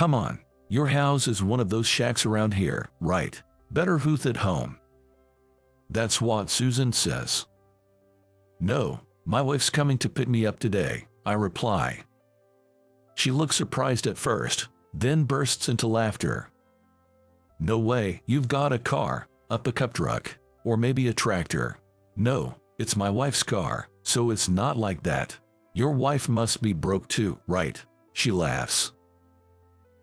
Come on, your house is one of those shacks around here, right? Better booth at home. That's what Susan says. No, my wife's coming to pick me up today, I reply. She looks surprised at first, then bursts into laughter. No way, you've got a car, a pickup truck, or maybe a tractor. No, it's my wife's car, so it's not like that. Your wife must be broke too, right? She laughs.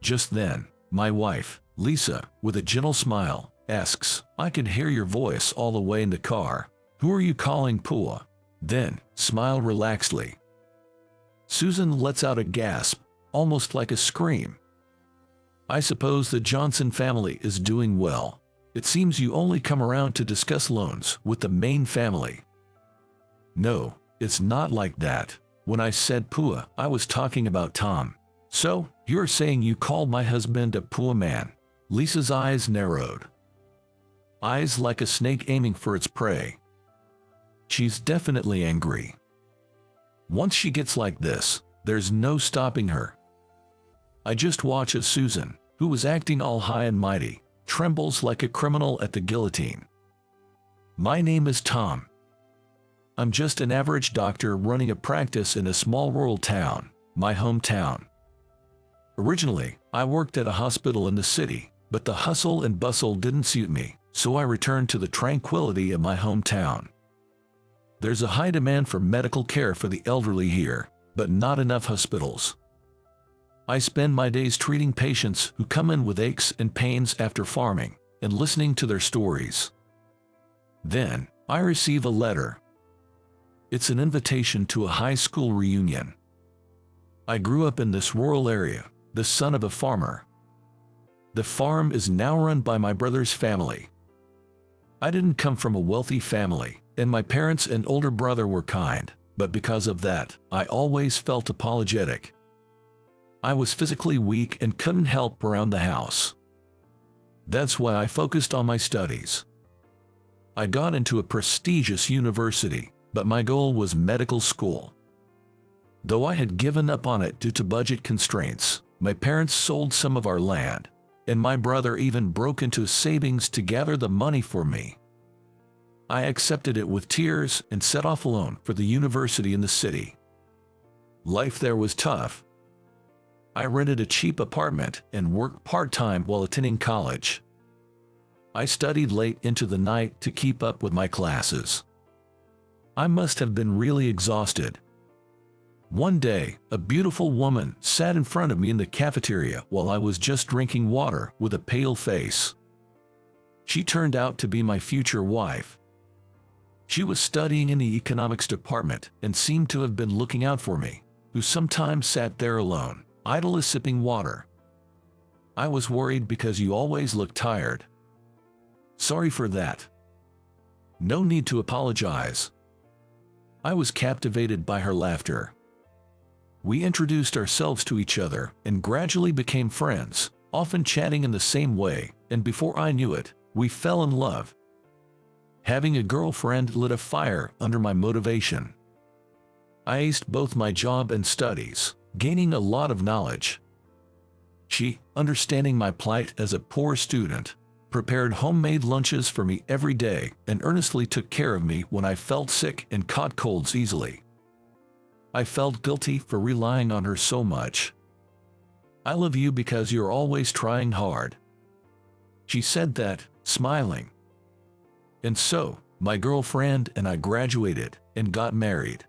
Just then, my wife, Lisa, with a gentle smile, asks, I could hear your voice all the way in the car. Who are you calling Pua? Then, smile relaxedly. Susan lets out a gasp, almost like a scream. I suppose the Johnson family is doing well. It seems you only come around to discuss loans with the main family. No, it's not like that. When I said Pua, I was talking about Tom. So, you're saying you called my husband a Pua man? Lisa's eyes narrowed. Eyes like a snake aiming for its prey. She's definitely angry. Once she gets like this, there's no stopping her. I just watch as Susan, who was acting all high and mighty, trembles like a criminal at the guillotine. My name is Tom. I'm just an average doctor running a practice in a small rural town, my hometown. Originally, I worked at a hospital in the city, but the hustle and bustle didn't suit me, so I returned to the tranquility of my hometown. There's a high demand for medical care for the elderly here, but not enough hospitals. I spend my days treating patients who come in with aches and pains after farming, and listening to their stories. Then, I receive a letter. It's an invitation to a high school reunion. I grew up in this rural area, the son of a farmer. The farm is now run by my brother's family. I didn't come from a wealthy family, and my parents and older brother were kind, but because of that, I always felt apologetic. I was physically weak and couldn't help around the house. That's why I focused on my studies. I got into a prestigious university, but my goal was medical school. Though I had given up on it due to budget constraints, my parents sold some of our land, and my brother even broke into savings to gather the money for me. I accepted it with tears and set off alone for the university in the city. Life there was tough. I rented a cheap apartment and worked part-time while attending college. I studied late into the night to keep up with my classes. I must have been really exhausted. One day, a beautiful woman sat in front of me in the cafeteria while I was just drinking water with a pale face. She turned out to be my future wife. She was studying in the economics department and seemed to have been looking out for me, who sometimes sat there alone, idly sipping water. I was worried because you always look tired. Sorry for that. No need to apologize. I was captivated by her laughter. We introduced ourselves to each other and gradually became friends, often chatting in the same way, and before I knew it, we fell in love. Having a girlfriend lit a fire under my motivation. I aced both my job and studies, gaining a lot of knowledge. She, understanding my plight as a poor student, prepared homemade lunches for me every day and earnestly took care of me when I felt sick and caught colds easily. I felt guilty for relying on her so much. I love you because you're always trying hard. She said that, smiling. And so, my girlfriend and I graduated and got married.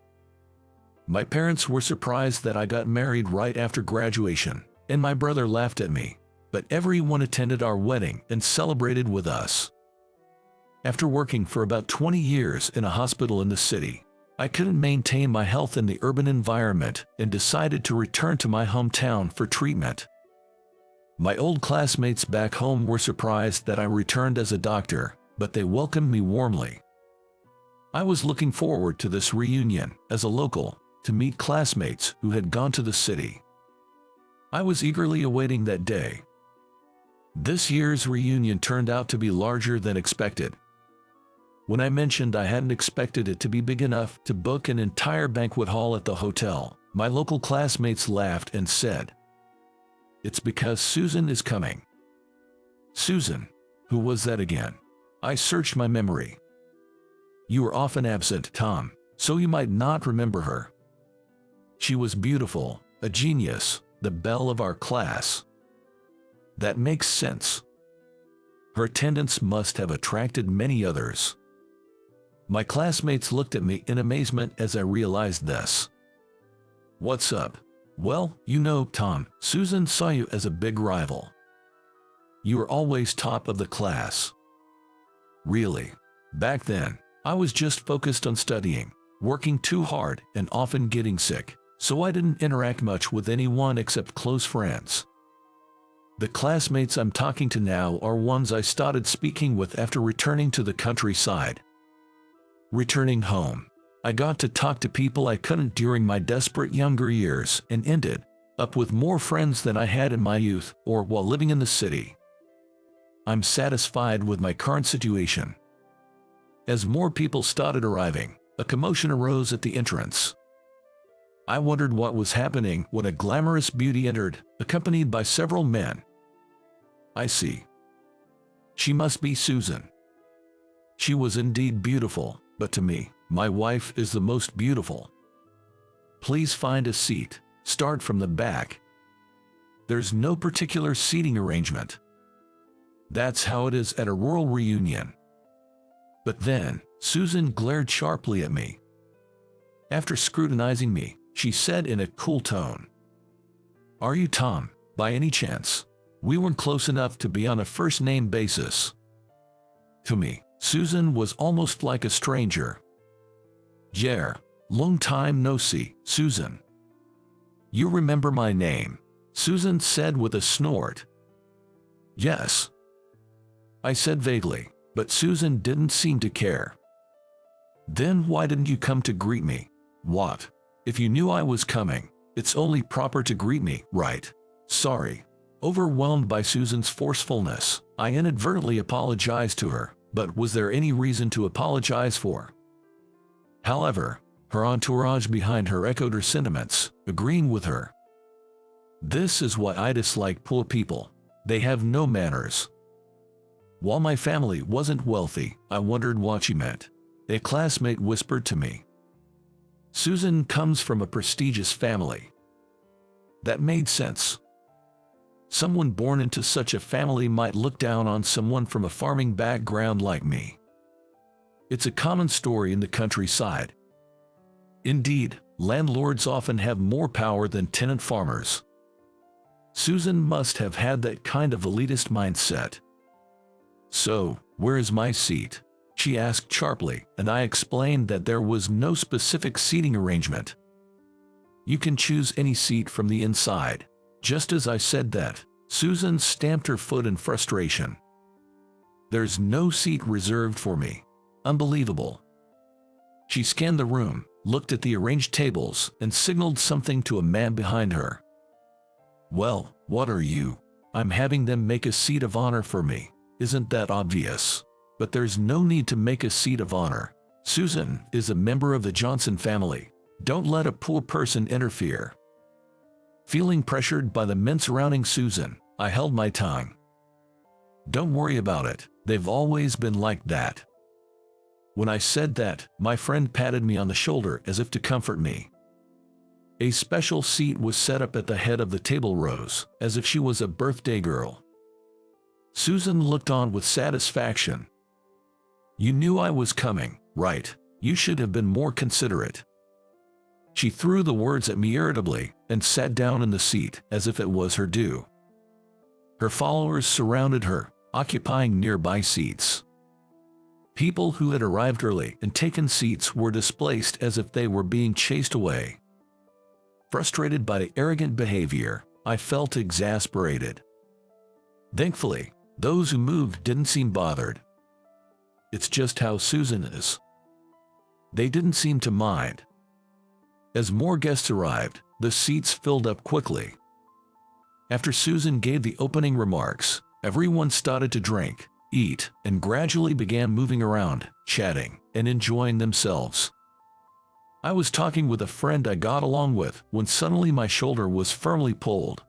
My parents were surprised that I got married right after graduation, and my brother laughed at me, but everyone attended our wedding and celebrated with us. After working for about 20 years in a hospital in the city, I couldn't maintain my health in the urban environment and decided to return to my hometown for treatment. My old classmates back home were surprised that I returned as a doctor, but they welcomed me warmly. I was looking forward to this reunion as a local, to meet classmates who had gone to the city. I was eagerly awaiting that day. This year's reunion turned out to be larger than expected. When I mentioned I hadn't expected it to be big enough to book an entire banquet hall at the hotel, my local classmates laughed and said, It's because Susan is coming. Susan? Who was that again? I searched my memory. You were often absent, Tom, so you might not remember her. She was beautiful, a genius, the belle of our class. That makes sense. Her attendance must have attracted many others. My classmates looked at me in amazement as I realized this. What's up? Well, you know, Tom, Susan saw you as a big rival. You were always top of the class. Really? Back then, I was just focused on studying, working too hard, and often getting sick, so I didn't interact much with anyone except close friends. The classmates I'm talking to now are ones I started speaking with after returning to the countryside. Returning home, I got to talk to people I couldn't during my desperate younger years and ended up with more friends than I had in my youth or while living in the city. I'm satisfied with my current situation. As more people started arriving, a commotion arose at the entrance. I wondered what was happening when a glamorous beauty entered, accompanied by several men. I see. She must be Susan. She was indeed beautiful, but to me, my wife is the most beautiful. Please find a seat. Start from the back. There's no particular seating arrangement. That's how it is at a rural reunion. But then, Susan glared sharply at me. After scrutinizing me, she said in a cool tone, "Are you Tom, by any chance? We weren't close enough to be on a first-name basis." To me, Susan was almost like a stranger. "Yeah, long time no see, Susan." "You remember my name?" Susan said with a snort. "Yes," I said vaguely, but Susan didn't seem to care. "Then why didn't you come to greet me?" "What? If you knew I was coming, it's only proper to greet me, right?" "Sorry." Overwhelmed by Susan's forcefulness, I inadvertently apologized to her, but was there any reason to apologize for? However, her entourage behind her echoed her sentiments, agreeing with her. This is what I dislike poor people. They have no manners. While my family wasn't wealthy, I wondered what she meant. A classmate whispered to me, "Susan comes from a prestigious family." That made sense. Someone born into such a family might look down on someone from a farming background like me. It's a common story in the countryside. Indeed, landlords often have more power than tenant farmers. Susan must have had that kind of elitist mindset. "So, where is my seat?" she asked sharply, and I explained that there was no specific seating arrangement. "You can choose any seat from the inside." Just as I said that, Susan stamped her foot in frustration. "There's no seat reserved for me. Unbelievable." She scanned the room, looked at the arranged tables, and signaled something to a man behind her. "Well, what are you?" "I'm having them make a seat of honor for me. Isn't that obvious?" "But there's no need to make a seat of honor. Susan is a member of the Johnson family. Don't let a poor person interfere." Feeling pressured by the men surrounding Susan, I held my tongue. "Don't worry about it, they've always been like that." When I said that, my friend patted me on the shoulder as if to comfort me. A special seat was set up at the head of the table rows, as if she was a birthday girl. Susan looked on with satisfaction. "You knew I was coming, right? You should have been more considerate." She threw the words at me irritably and sat down in the seat as if it was her due. Her followers surrounded her, occupying nearby seats. People who had arrived early and taken seats were displaced as if they were being chased away. Frustrated by the arrogant behavior, I felt exasperated. Thankfully, those who moved didn't seem bothered. It's just how Susan is. They didn't seem to mind. As more guests arrived, the seats filled up quickly. After Susan gave the opening remarks, everyone started to drink, eat, and gradually began moving around, chatting, and enjoying themselves. I was talking with a friend I got along with when suddenly my shoulder was firmly pulled.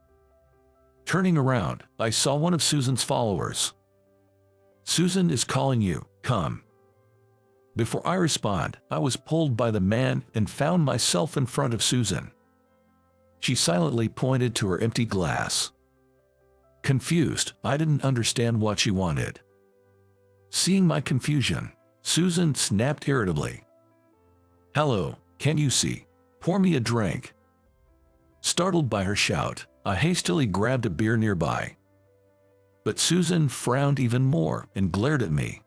Turning around, I saw one of Susan's followers. "Susan is calling you, come." Before I respond, I was pulled by the man and found myself in front of Susan. She silently pointed to her empty glass. Confused, I didn't understand what she wanted. Seeing my confusion, Susan snapped irritably. "Hello, can't you see? Pour me a drink." Startled by her shout, I hastily grabbed a beer nearby. But Susan frowned even more and glared at me.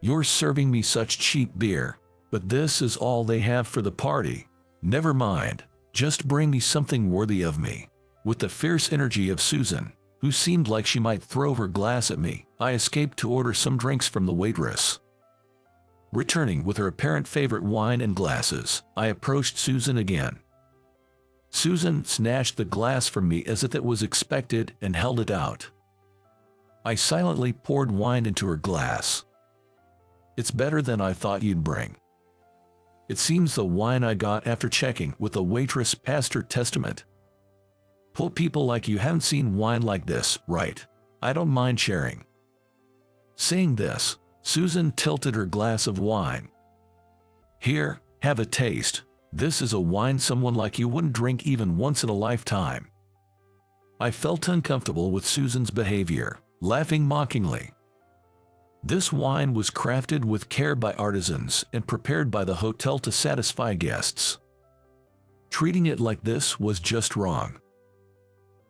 "You're serving me such cheap beer, but this is all they have for the party. Never mind, just bring me something worthy of me." With the fierce energy of Susan, who seemed like she might throw her glass at me, I escaped to order some drinks from the waitress. Returning with her apparent favorite wine and glasses, I approached Susan again. Susan snatched the glass from me as if it was expected and held it out. I silently poured wine into her glass. "It's better than I thought you'd bring." It seems the wine I got after checking with the waitress passed her testament. "Poor people like you haven't seen wine like this, right? I don't mind sharing." Saying this, Susan tilted her glass of wine. "Here, have a taste. This is a wine someone like you wouldn't drink even once in a lifetime." I felt uncomfortable with Susan's behavior, laughing mockingly. This wine was crafted with care by artisans and prepared by the hotel to satisfy guests. Treating it like this was just wrong.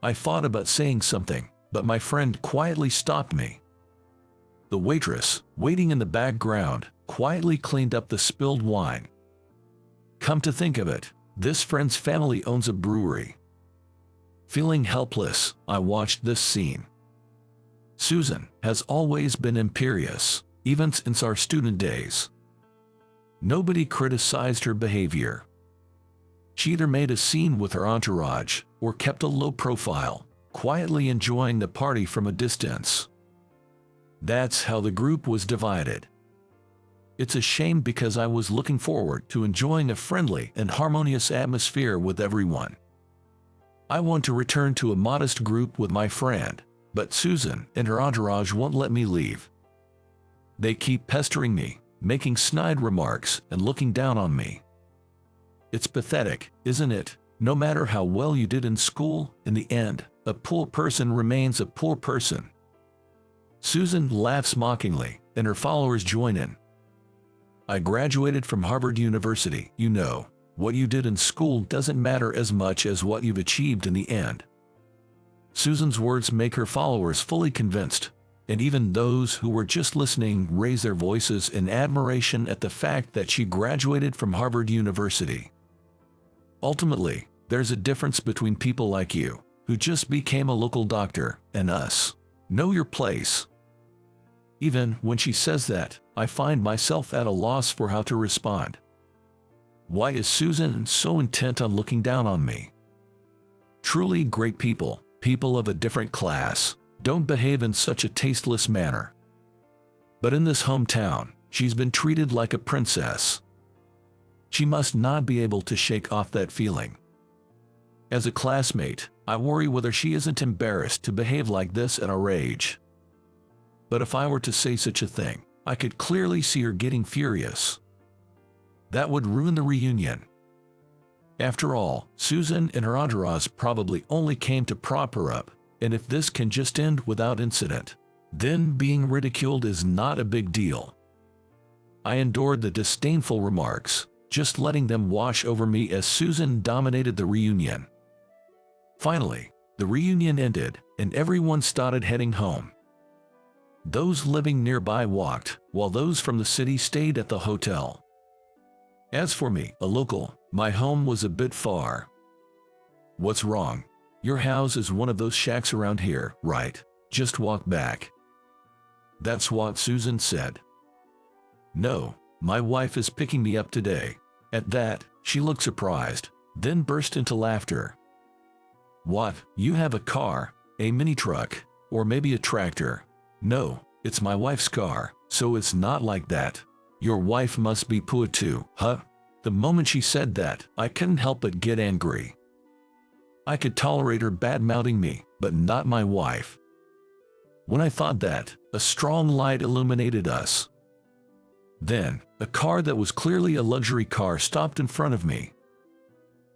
I thought about saying something, but my friend quietly stopped me. The waitress, waiting in the background, quietly cleaned up the spilled wine. Come to think of it, this friend's family owns a brewery. Feeling helpless, I watched this scene. Susan has always been imperious, even since our student days. Nobody criticized her behavior. She either made a scene with her entourage or kept a low profile, quietly enjoying the party from a distance. That's how the group was divided. It's a shame because I was looking forward to enjoying a friendly and harmonious atmosphere with everyone. I want to return to a modest group with my friend, but Susan and her entourage won't let me leave. They keep pestering me, making snide remarks and looking down on me. It's pathetic, isn't it? No matter how well you did in school, in the end, a poor person remains a poor person. Susan laughs mockingly, and her followers join in. I graduated from Harvard University. You know, what you did in school doesn't matter as much as what you've achieved in the end. Susan's words make her followers fully convinced, and even those who were just listening raise their voices in admiration at the fact that she graduated from Harvard University. Ultimately, there's a difference between people like you, who just became a local doctor, and us. Know your place. Even when she says that, I find myself at a loss for how to respond. Why is Susan so intent on looking down on me? Truly great people, people of a different class, don't behave in such a tasteless manner. But in this hometown, she's been treated like a princess. She must not be able to shake off that feeling. As a classmate, I worry whether she isn't embarrassed to behave like this at our age. But if I were to say such a thing, I could clearly see her getting furious. That would ruin the reunion. After all, Susan and her entourage probably only came to prop her up, and if this can just end without incident, then being ridiculed is not a big deal. I endured the disdainful remarks, just letting them wash over me as Susan dominated the reunion. Finally, the reunion ended, and everyone started heading home. Those living nearby walked, while those from the city stayed at the hotel. As for me, a local, my home was a bit far. What's wrong? Your house is one of those shacks around here, right? Just walk back. That's what Susan said. No, my wife is picking me up today. At that, she looked surprised, then burst into laughter. What, you have a car, a mini truck, or maybe a tractor? No, it's my wife's car, so it's not like that. Your wife must be poor too, huh? The moment she said that, I couldn't help but get angry. I could tolerate her bad-mouthing me, but not my wife. When I thought that, a strong light illuminated us. Then, a car that was clearly a luxury car stopped in front of me.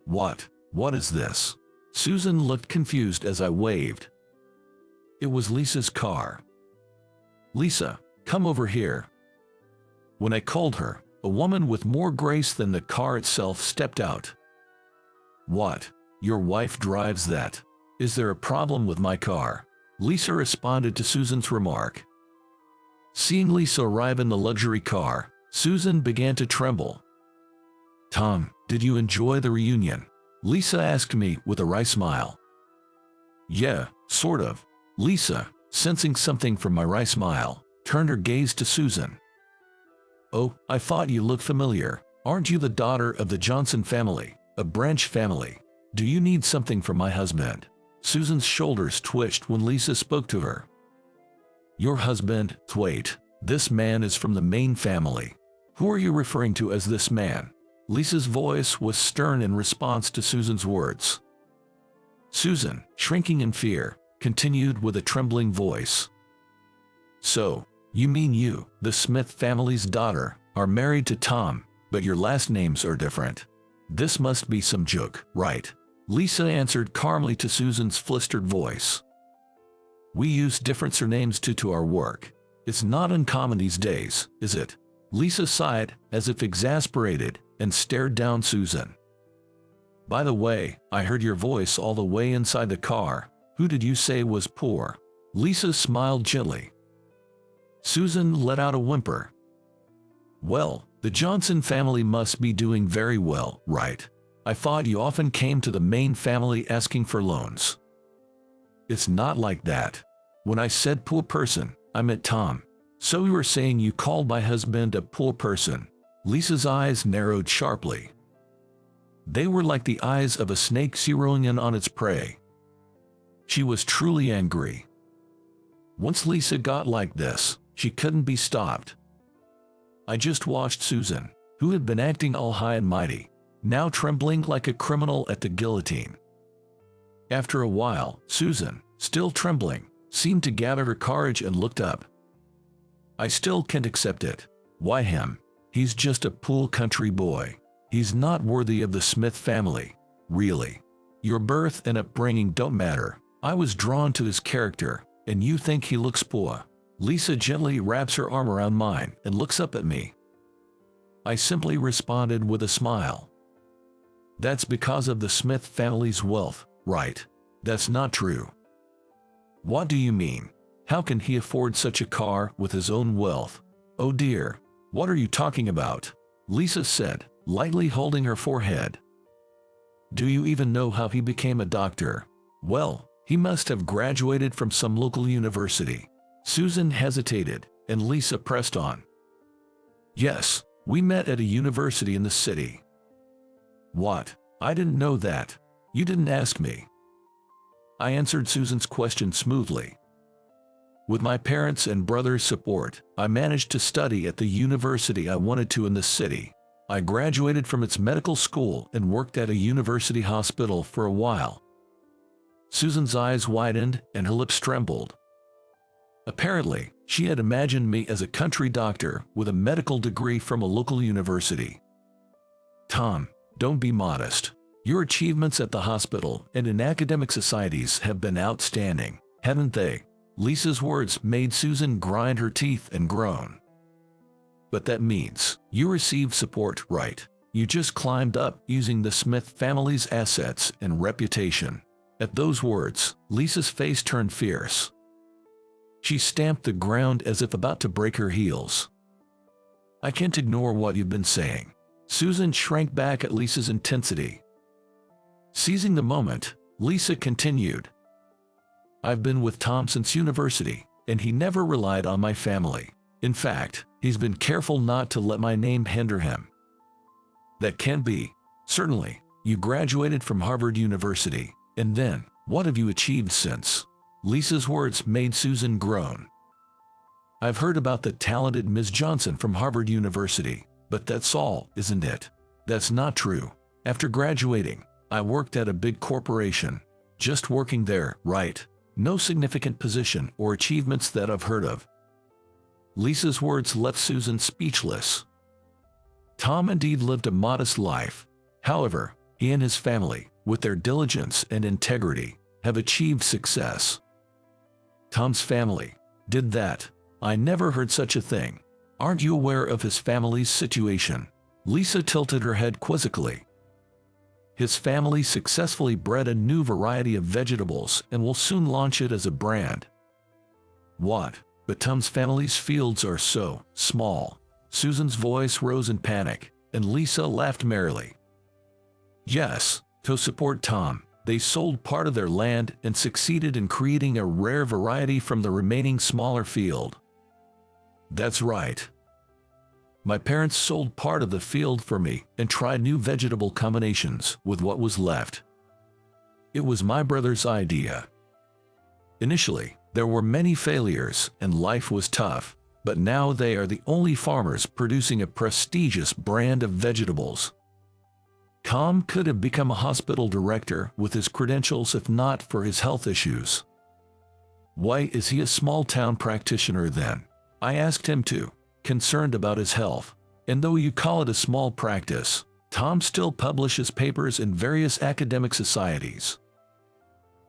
What is this? Susan looked confused as I waved. It was Lisa's car. Lisa, come over here. When I called her, a woman with more grace than the car itself stepped out. What? Your wife drives that? Is there a problem with my car? Lisa responded to Susan's remark. Seeing Lisa arrive in the luxury car, Susan began to tremble. Tom, did you enjoy the reunion? Lisa asked me with a wry smile. Yeah, sort of. Lisa, sensing something from my wry smile, turned her gaze to Susan. Oh, I thought you looked familiar. Aren't you the daughter of the Johnson family, a branch family? Do you need something from my husband? Susan's shoulders twitched when Lisa spoke to her. Your husband? Wait, this man is from the main family. Who are you referring to as this man? Lisa's voice was stern in response to Susan's words. Susan, shrinking in fear, continued with a trembling voice. So, you mean you, the Smith family's daughter, are married to Tom, but your last names are different. This must be some joke, right? Lisa answered calmly to Susan's flustered voice. We use different surnames to our work. It's not uncommon these days, is it? Lisa sighed, as if exasperated, and stared down Susan. By the way, I heard your voice all the way inside the car. Who did you say was poor? Lisa smiled gently. Susan let out a whimper. Well, the Johnson family must be doing very well, right? I thought you often came to the main family asking for loans. It's not like that. When I said poor person, I meant Tom. So you were saying you called my husband a poor person? Lisa's eyes narrowed sharply. They were like the eyes of a snake zeroing in on its prey. She was truly angry. Once Lisa got like this, she couldn't be stopped. I just watched Susan, who had been acting all high and mighty, now trembling like a criminal at the guillotine. After a while, Susan, still trembling, seemed to gather her courage and looked up. I still can't accept it. Why him? He's just a poor country boy. He's not worthy of the Smith family. Really. Your birth and upbringing don't matter. I was drawn to his character, and you think he looks poor. Lisa gently wraps her arm around mine and looks up at me. I simply responded with a smile. That's because of the Smith family's wealth, right? That's not true. What do you mean? How can he afford such a car with his own wealth? Oh dear, what are you talking about? Lisa said, lightly holding her forehead. Do you even know how he became a doctor? Well, he must have graduated from some local university. Susan hesitated, and Lisa pressed on. Yes, we met at a university in the city. What? I didn't know that. You didn't ask me. I answered Susan's question smoothly. With my parents' and brother's support, I managed to study at the university I wanted to in the city. I graduated from its medical school and worked at a university hospital for a while. Susan's eyes widened and her lips trembled. Apparently, she had imagined me as a country doctor with a medical degree from a local university. Tom, don't be modest. Your achievements at the hospital and in academic societies have been outstanding, haven't they? Lisa's words made Susan grind her teeth and groan. But that means you received support, right? You just climbed up using the Smith family's assets and reputation. At those words, Lisa's face turned fierce. She stamped the ground as if about to break her heels. I can't ignore what you've been saying. Susan shrank back at Lisa's intensity. Seizing the moment, Lisa continued. I've been with Tom since university, and he never relied on my family. In fact, he's been careful not to let my name hinder him. That can't be. Certainly, you graduated from Harvard University, and then, what have you achieved since? Lisa's words made Susan groan. I've heard about the talented Ms. Johnson from Harvard University, but that's all, isn't it? That's not true. After graduating, I worked at a big corporation. Just working there, right? No significant position or achievements that I've heard of. Lisa's words left Susan speechless. Tom indeed lived a modest life. However, he and his family, with their diligence and integrity, have achieved success. Tom's family did that? I never heard such a thing. Aren't you aware of his family's situation? Lisa tilted her head quizzically. His family successfully bred a new variety of vegetables and will soon launch it as a brand. What? But Tom's family's fields are so small. Susan's voice rose in panic, and Lisa laughed merrily. Yes, to support Tom, they sold part of their land and succeeded in creating a rare variety from the remaining smaller field. That's right. My parents sold part of the field for me and tried new vegetable combinations with what was left. It was my brother's idea. Initially, there were many failures and life was tough, but now they are the only farmers producing a prestigious brand of vegetables. Tom could have become a hospital director with his credentials if not for his health issues. Why is he a small-town practitioner then? I asked him to, concerned about his health. And though you call it a small practice, Tom still publishes papers in various academic societies.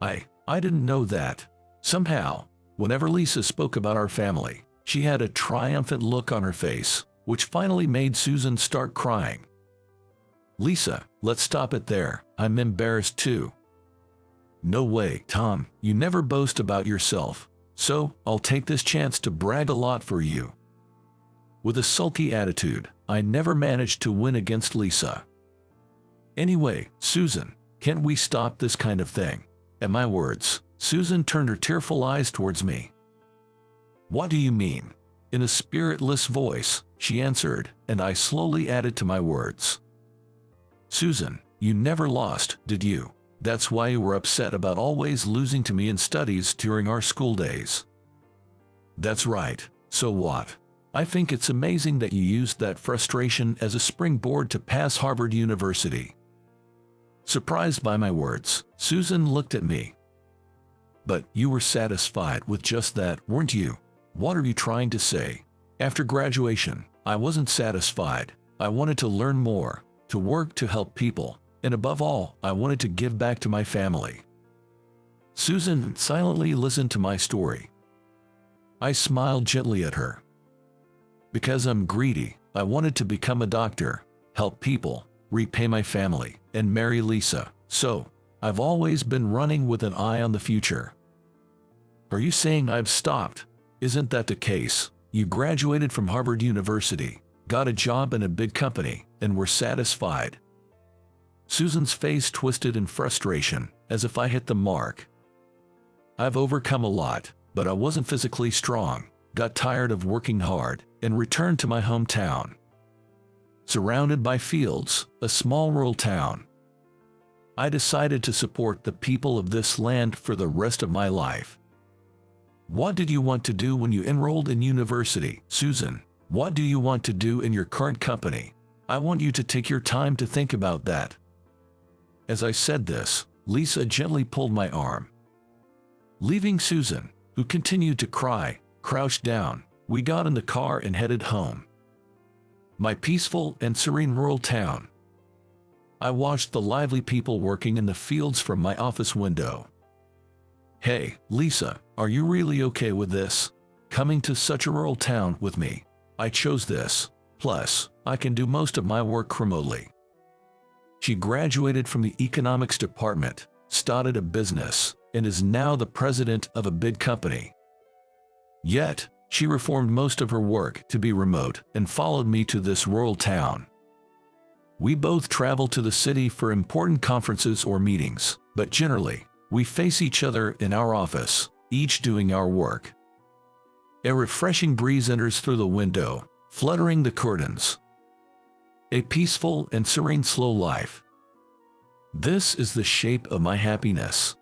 I didn't know that. Somehow, whenever Lisa spoke about our family, she had a triumphant look on her face, which finally made Susan start crying. Lisa, let's stop it there. I'm embarrassed too. No way, Tom, you never boast about yourself, so I'll take this chance to brag a lot for you. With a sulky attitude, I never managed to win against Lisa. Anyway, Susan, can't we stop this kind of thing? At my words, Susan turned her tearful eyes towards me. What do you mean? In a spiritless voice, she answered, and I slowly added to my words. Susan, you never lost, did you? That's why you were upset about always losing to me in studies during our school days. That's right, so what? I think it's amazing that you used that frustration as a springboard to pass Harvard University. Surprised by my words, Susan looked at me. But you were satisfied with just that, weren't you? What are you trying to say? After graduation, I wasn't satisfied. I wanted to learn more, to work to help people, and above all, I wanted to give back to my family. Susan silently listened to my story. I smiled gently at her. Because I'm greedy, I wanted to become a doctor, help people, repay my family, and marry Lisa. So, I've always been running with an eye on the future. Are you saying I've stopped? Isn't that the case? You graduated from Harvard University, got a job in a big company, and were satisfied. Susan's face twisted in frustration, as if I hit the mark. I've overcome a lot, but I wasn't physically strong, got tired of working hard, and returned to my hometown. Surrounded by fields, a small rural town. I decided to support the people of this land for the rest of my life. What did you want to do when you enrolled in university, Susan? What do you want to do in your current company? I want you to take your time to think about that. As I said this, Lisa gently pulled my arm. Leaving Susan, who continued to cry, crouched down, we got in the car and headed home. My peaceful and serene rural town. I watched the lively people working in the fields from my office window. Hey, Lisa, are you really okay with this? Coming to such a rural town with me? I chose this. Plus, I can do most of my work remotely. She graduated from the economics department, started a business, and is now the president of a big company. Yet, she reformed most of her work to be remote and followed me to this rural town. We both travel to the city for important conferences or meetings, but generally, we face each other in our office, each doing our work. A refreshing breeze enters through the window, fluttering the curtains. A peaceful and serene slow life. This is the shape of my happiness.